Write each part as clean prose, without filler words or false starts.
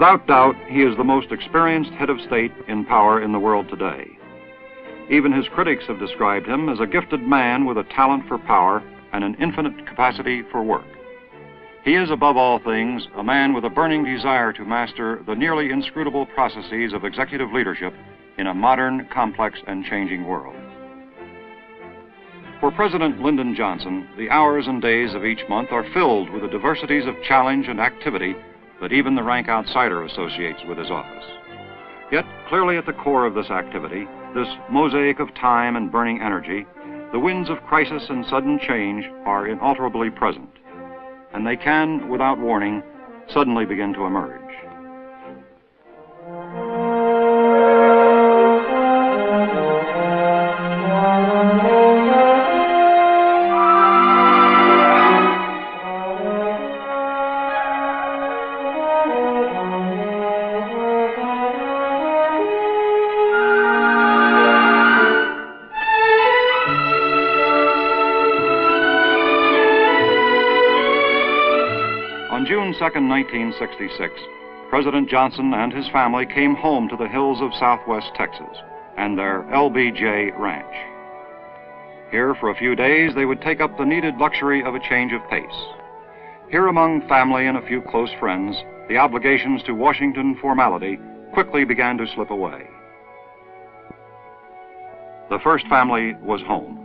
Without doubt, he is the most experienced head of state in power in the world today. Even his critics have described him as a gifted man with a talent for power and an infinite capacity for work. He is, above all things, a man with a burning desire to master the nearly inscrutable processes of executive leadership in a modern, complex, and changing world. For President Lyndon Johnson, the hours and days of each month are filled with the diversities of challenge and activity that even the rank outsider associates with his office. Yet, clearly at the core of this activity, this mosaic of time and burning energy, the winds of crisis and sudden change are inalterably present, and they can, without warning, suddenly begin to emerge. On June 2nd, 1966, President Johnson and his family came home to the hills of southwest Texas and their LBJ ranch. Here, for a few days, they would take up the needed luxury of a change of pace. Here, among family and a few close friends, the obligations to Washington formality quickly began to slip away. The first family was home.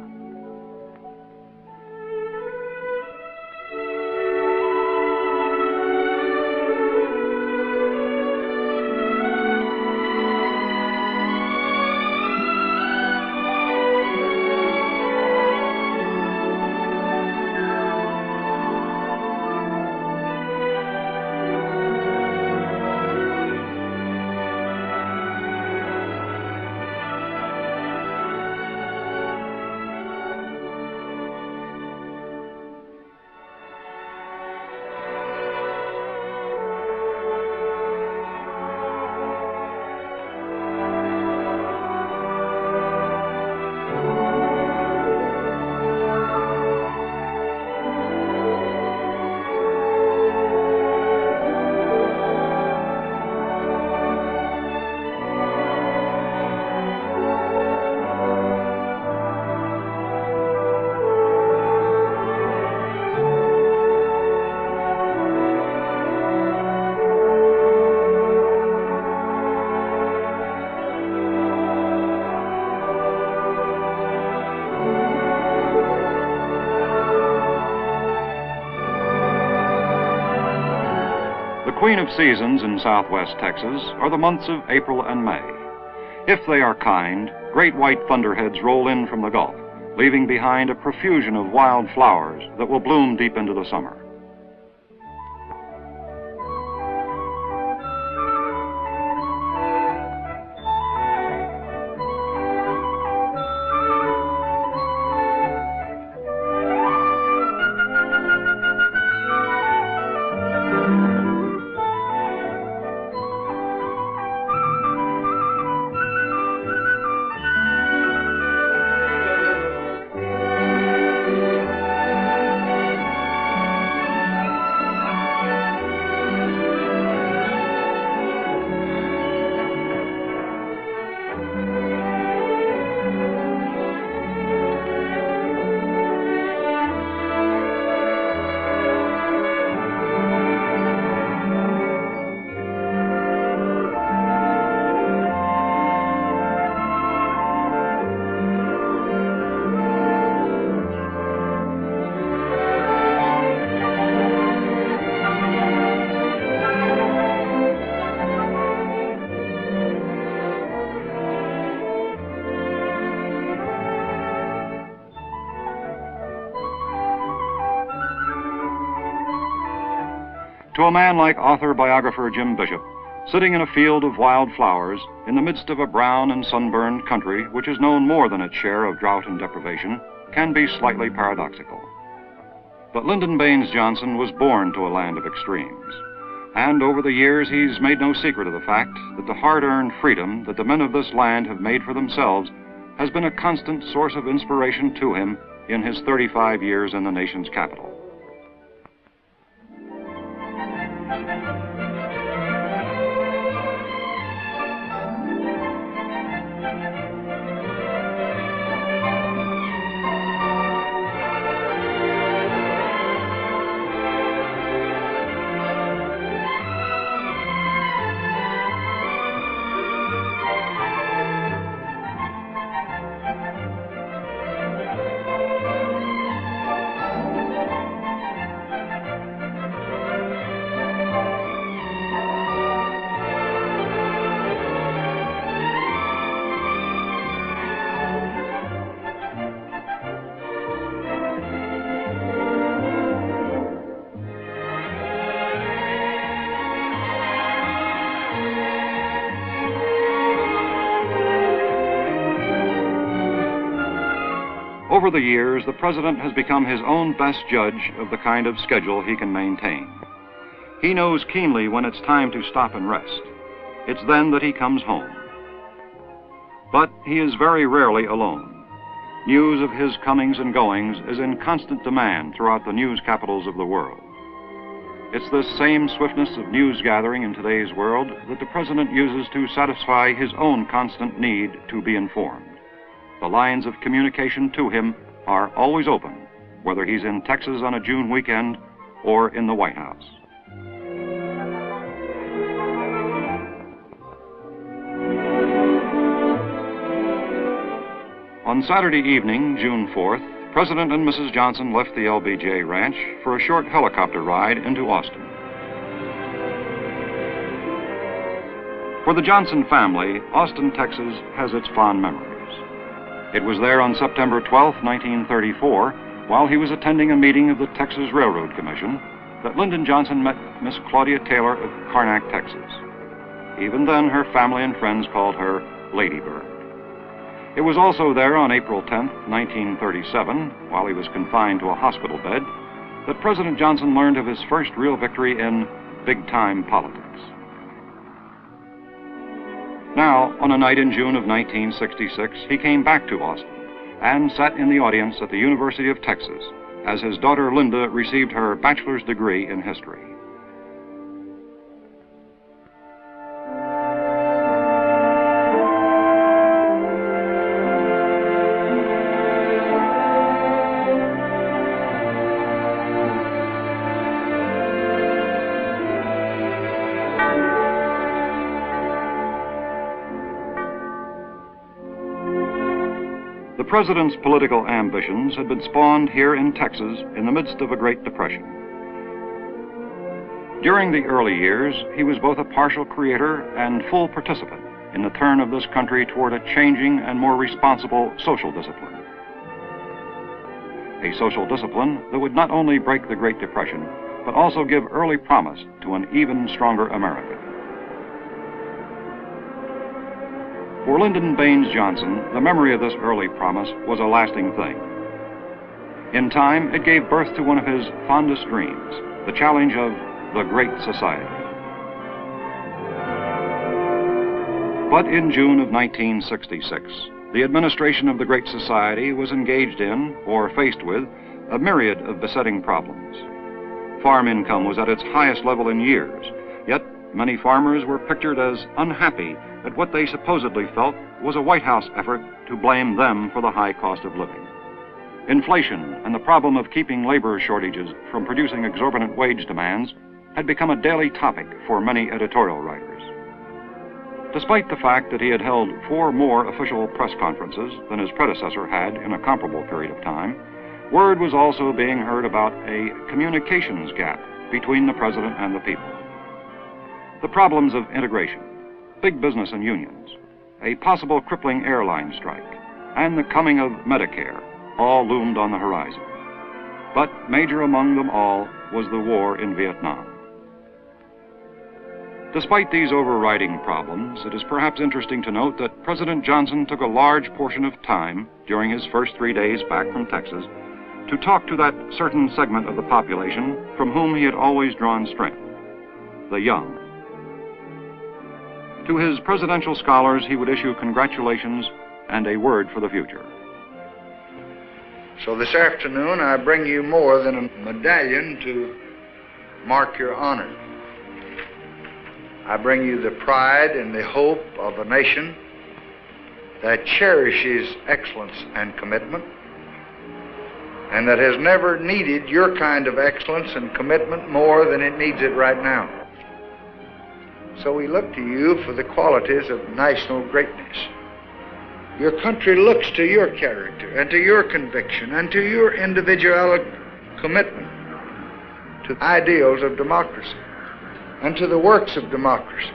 The queen of seasons in southwest Texas are the months of April and May. If they are kind, great white thunderheads roll in from the Gulf, leaving behind a profusion of wild flowers that will bloom deep into the summer. To a man like author-biographer Jim Bishop, sitting in a field of wild flowers in the midst of a brown and sunburned country which is known more than its share of drought and deprivation can be slightly paradoxical. But Lyndon Baines Johnson was born to a land of extremes. And over the years, he's made no secret of the fact that the hard-earned freedom that the men of this land have made for themselves has been a constant source of inspiration to him in his 35 years in the nation's capital. Over the years, the President has become his own best judge of the kind of schedule he can maintain. He knows keenly when it's time to stop and rest. It's then that he comes home. But he is very rarely alone. News of his comings and goings is in constant demand throughout the news capitals of the world. It's this same swiftness of news gathering in today's world that the President uses to satisfy his own constant need to be informed. The lines of communication to him are always open, whether he's in Texas on a June weekend or in the White House. On Saturday evening, June 4th, President and Mrs. Johnson left the LBJ ranch for a short helicopter ride into Austin. For the Johnson family, Austin, Texas has its fond memories. It was there on September 12, 1934, while he was attending a meeting of the Texas Railroad Commission, that Lyndon Johnson met Miss Claudia Taylor of Karnak, Texas. Even then, her family and friends called her Lady Bird. It was also there on April 10, 1937, while he was confined to a hospital bed, that President Johnson learned of his first real victory in big-time politics. Now, on a night in June of 1966, he came back to Austin and sat in the audience at the University of Texas as his daughter Linda received her bachelor's degree in history. The President's political ambitions had been spawned here in Texas in the midst of a Great Depression. During the early years, he was both a partial creator and full participant in the turn of this country toward a changing and more responsible social discipline. A social discipline that would not only break the Great Depression, but also give early promise to an even stronger America. For Lyndon Baines Johnson, the memory of this early promise was a lasting thing. In time, it gave birth to one of his fondest dreams, the challenge of the Great Society. But in June of 1966, the administration of the Great Society was engaged in, or faced with, a myriad of besetting problems. Farm income was at its highest level in years, yet many farmers were pictured as unhappy at what they supposedly felt was a White House effort to blame them for the high cost of living. Inflation and the problem of keeping labor shortages from producing exorbitant wage demands had become a daily topic for many editorial writers. Despite the fact that he had held 4 more official press conferences than his predecessor had in a comparable period of time, word was also being heard about a communications gap between the President and the people. The problems of integration, big business and unions, a possible crippling airline strike, and the coming of Medicare all loomed on the horizon. But major among them all was the war in Vietnam. Despite these overriding problems, it is perhaps interesting to note that President Johnson took a large portion of time during his first 3 days back from Texas to talk to that certain segment of the population from whom he had always drawn strength, the young. To his presidential scholars, he would issue congratulations and a word for the future. So this afternoon, I bring you more than a medallion to mark your honor. I bring you the pride and the hope of a nation that cherishes excellence and commitment, and that has never needed your kind of excellence and commitment more than it needs it right now. So we look to you for the qualities of national greatness. Your country looks to your character and to your conviction and to your individual commitment to ideals of democracy and to the works of democracy,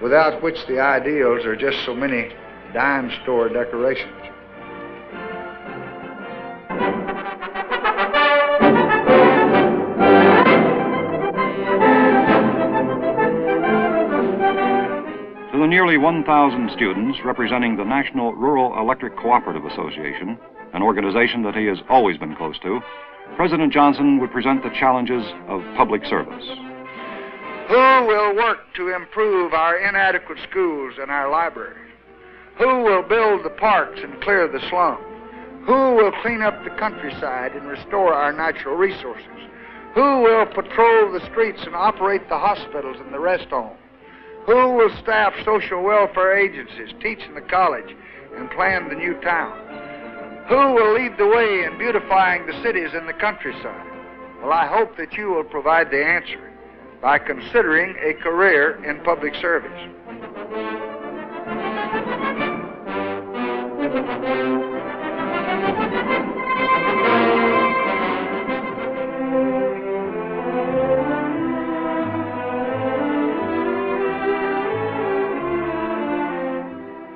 without which the ideals are just so many dime store decorations. To the nearly 1,000 students representing the National Rural Electric Cooperative Association, an organization that he has always been close to, President Johnson would present the challenges of public service. Who will work to improve our inadequate schools and our libraries? Who will build the parks and clear the slums? Who will clean up the countryside and restore our natural resources? Who will patrol the streets and operate the hospitals and the rest homes? Who will staff social welfare agencies, teach in the college, and plan the new town? Who will lead the way in beautifying the cities and the countryside? Well, I hope that you will provide the answer by considering a career in public service.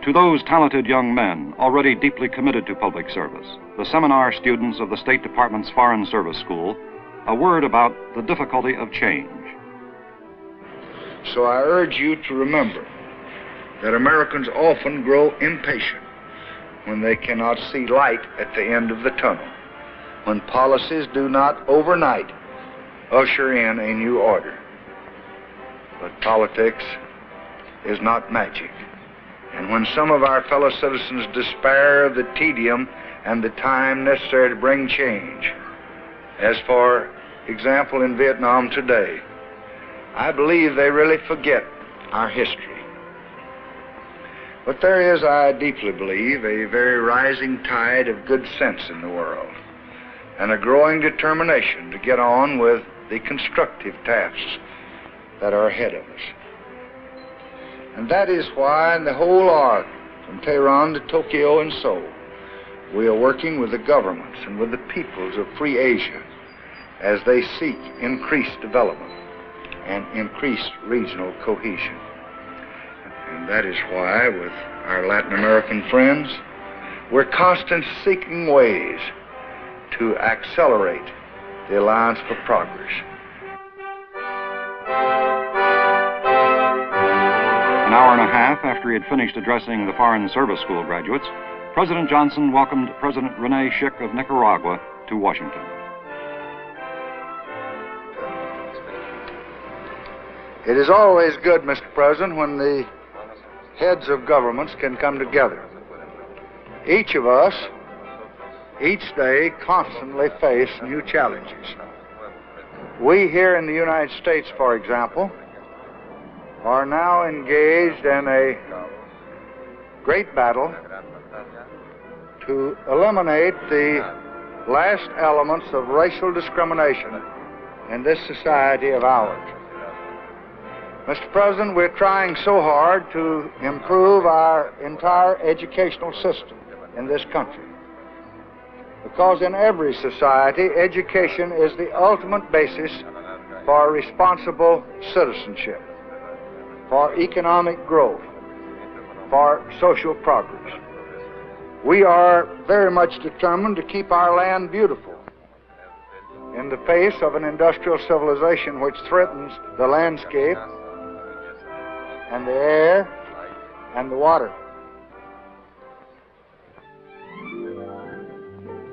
To those talented young men already deeply committed to public service, the seminar students of the State Department's Foreign Service School, a word about the difficulty of change. So I urge you to remember that Americans often grow impatient when they cannot see light at the end of the tunnel, when policies do not overnight usher in a new order. But politics is not magic. And when some of our fellow citizens despair of the tedium and the time necessary to bring change, as for example in Vietnam today, I believe they really forget our history. But there is, I deeply believe, a very rising tide of good sense in the world, and a growing determination to get on with the constructive tasks that are ahead of us. And that is why in the whole arc, from Tehran to Tokyo and Seoul, we are working with the governments and with the peoples of free Asia as they seek increased development and increased regional cohesion. And that is why, with our Latin American friends, we're constantly seeking ways to accelerate the Alliance for Progress. An hour and a half after he had finished addressing the Foreign Service School graduates, President Johnson welcomed President René Schick of Nicaragua to Washington. It is always good, Mr. President, when the heads of governments can come together. Each of us, each day, constantly face new challenges. We here in the United States, for example, are now engaged in a great battle to eliminate the last elements of racial discrimination in this society of ours. Mr. President, we're trying so hard to improve our entire educational system in this country, because in every society, education is the ultimate basis for responsible citizenship, for economic growth, for social progress. We are very much determined to keep our land beautiful in the face of an industrial civilization which threatens the landscape and the air and the water.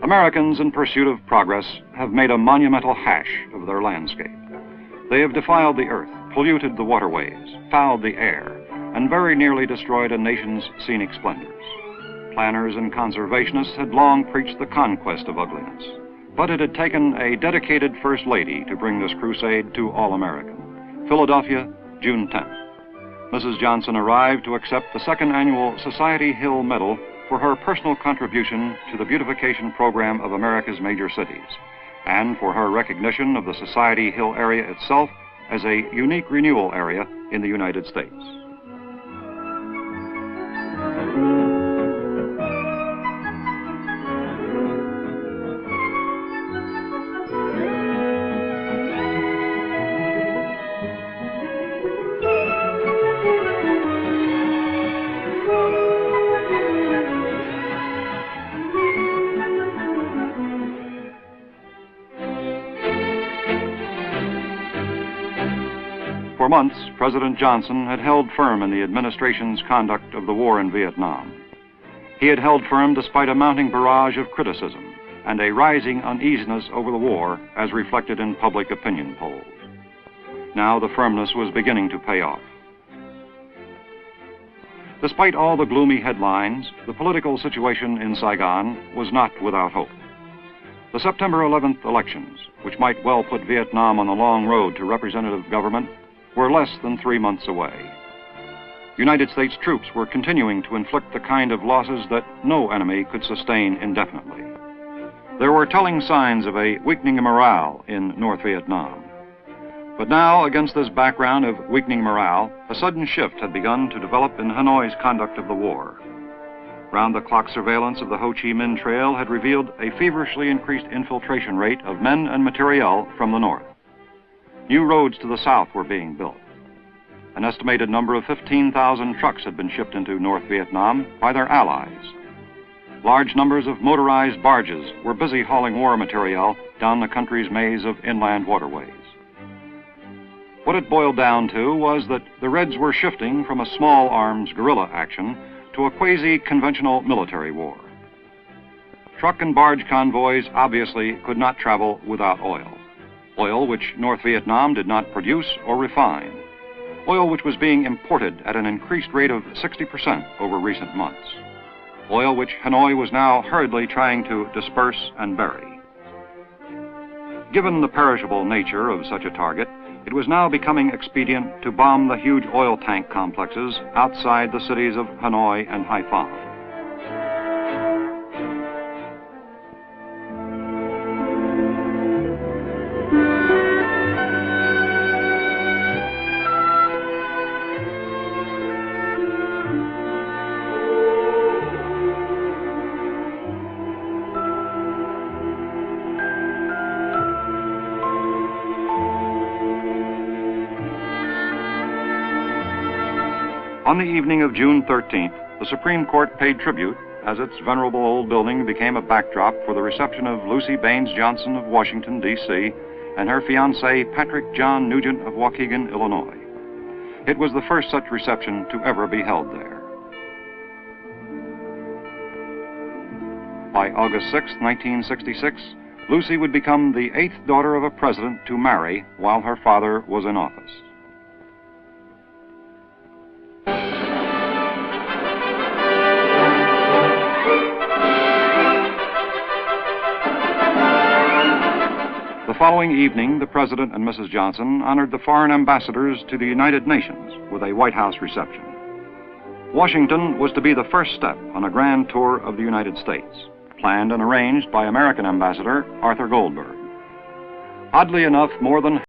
Americans in pursuit of progress have made a monumental hash of their landscape. They have defiled the earth, polluted the waterways, fouled the air, and very nearly destroyed a nation's scenic splendors. Planners and conservationists had long preached the conquest of ugliness, but it had taken a dedicated First Lady to bring this crusade to all American. Philadelphia, June 10th. Mrs. Johnson arrived to accept the second annual Society Hill Medal for her personal contribution to the beautification program of America's major cities, and for her recognition of the Society Hill area itself as a unique renewal area in the United States. For months, President Johnson had held firm in the administration's conduct of the war in Vietnam. He had held firm despite a mounting barrage of criticism and a rising uneasiness over the war as reflected in public opinion polls. Now the firmness was beginning to pay off. Despite all the gloomy headlines, the political situation in Saigon was not without hope. The September 11th elections, which might well put Vietnam on the long road to representative government, were less than 3 months away. United States troops were continuing to inflict the kind of losses that no enemy could sustain indefinitely. There were telling signs of a weakening morale in North Vietnam. But now, against this background of weakening morale, a sudden shift had begun to develop in Hanoi's conduct of the war. Round-the-clock surveillance of the Ho Chi Minh Trail had revealed a feverishly increased infiltration rate of men and materiel from the north. New roads to the south were being built. An estimated number of 15,000 trucks had been shipped into North Vietnam by their allies. Large numbers of motorized barges were busy hauling war materiel down the country's maze of inland waterways. What it boiled down to was that the Reds were shifting from a small arms guerrilla action to a quasi-conventional military war. Truck and barge convoys obviously could not travel without oil which North Vietnam did not produce or refine, oil which was being imported at an increased rate of 60% over recent months, oil which Hanoi was now hurriedly trying to disperse and bury. Given the perishable nature of such a target, it was now becoming expedient to bomb the huge oil tank complexes outside the cities of Hanoi and Haiphong. On the evening of June 13th, the Supreme Court paid tribute as its venerable old building became a backdrop for the reception of Lucy Baines Johnson of Washington, D.C., and her fiancé Patrick John Nugent of Waukegan, Illinois. It was the first such reception to ever be held there. By August 6, 1966, Lucy would become the 8th daughter of a president to marry while her father was in office. The following evening, the President and Mrs. Johnson honored the foreign ambassadors to the United Nations with a White House reception. Washington was to be the first step on a grand tour of the United States, planned and arranged by American Ambassador Arthur Goldberg. Oddly enough, more than